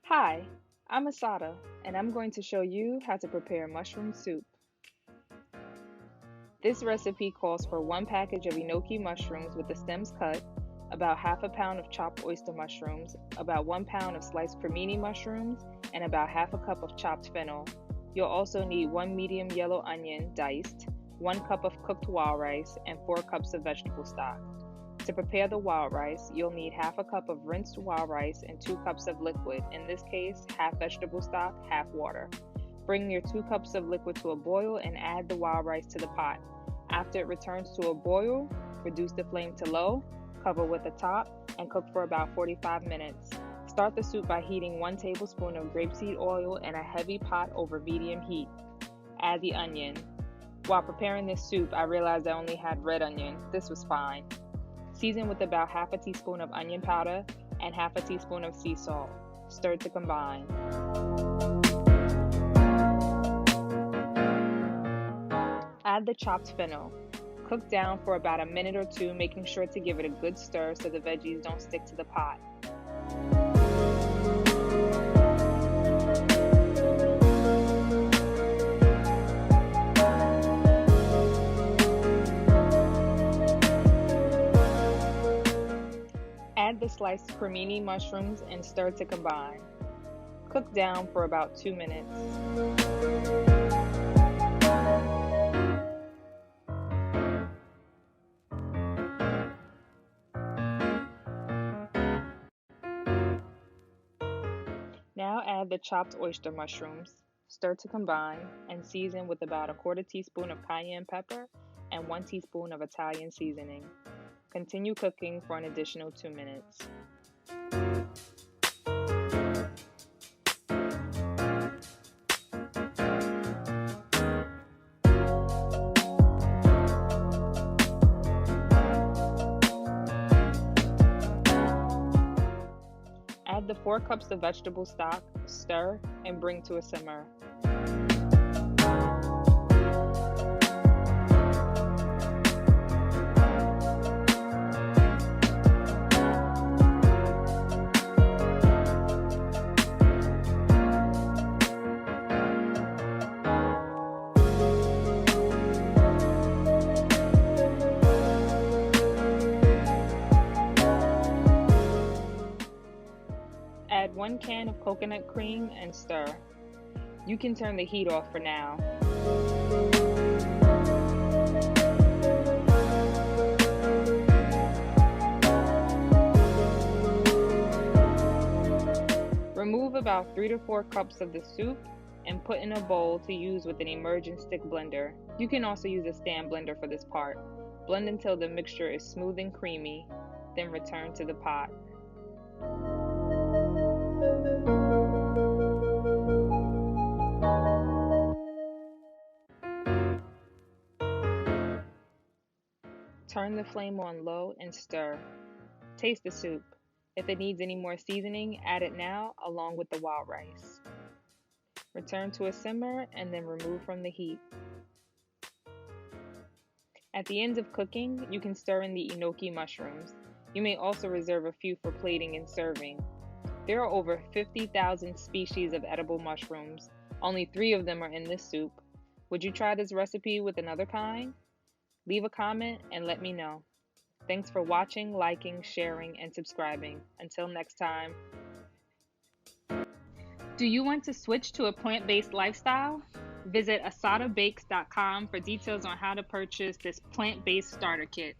Hi, I'm Asada, and I'm going to show you how to prepare mushroom soup. This recipe calls for 1 package of enoki mushrooms with the stems cut, about half a pound of chopped oyster mushrooms, about 1 pound of sliced cremini mushrooms, and about half a cup of chopped fennel. You'll also need 1 medium yellow onion diced, 1 cup of cooked wild rice, and 4 cups of vegetable stock. To prepare the wild rice, you'll need half a cup of rinsed wild rice and 2 cups of liquid, in this case, half vegetable stock, half water. Bring your 2 cups of liquid to a boil and add the wild rice to the pot. After it returns to a boil, reduce the flame to low, cover with a top, and cook for about 45 minutes. Start the soup by heating 1 tablespoon of grapeseed oil in a heavy pot over medium heat. Add the onion. While preparing this soup, I realized I only had red onion. This was fine. Season with about half a teaspoon of onion powder and half a teaspoon of sea salt. Stir to combine. Add the chopped fennel. Cook down for about a minute or two, making sure to give it a good stir so the veggies don't stick to the pot. Add the sliced cremini mushrooms and stir to combine. Cook down for about 2 minutes. Now add the chopped oyster mushrooms, stir to combine, and season with about a 1/4 teaspoon of cayenne pepper and 1 teaspoon of Italian seasoning. Continue cooking for an additional 2 minutes. Add the 4 cups of vegetable stock, stir, and bring to a simmer. Add 1 can of coconut cream and stir. You can turn the heat off for now. Remove about 3 to 4 cups of the soup and put in a bowl to use with an immersion stick blender. You can also use a stand blender for this part. Blend until the mixture is smooth and creamy, then return to the pot. Turn the flame on low and stir. Taste the soup. If it needs any more seasoning, add it now along with the wild rice. Return to a simmer and then remove from the heat. At the end of cooking, you can stir in the enoki mushrooms. You may also reserve a few for plating and serving. There are over 50,000 species of edible mushrooms. Only 3 of them are in this soup. Would you try this recipe with another kind? Leave a comment and let me know. Thanks for watching, liking, sharing, and subscribing. Until next time. Do you want to switch to a plant-based lifestyle? Visit AssataBAKES.com for details on how to purchase this plant-based starter kit.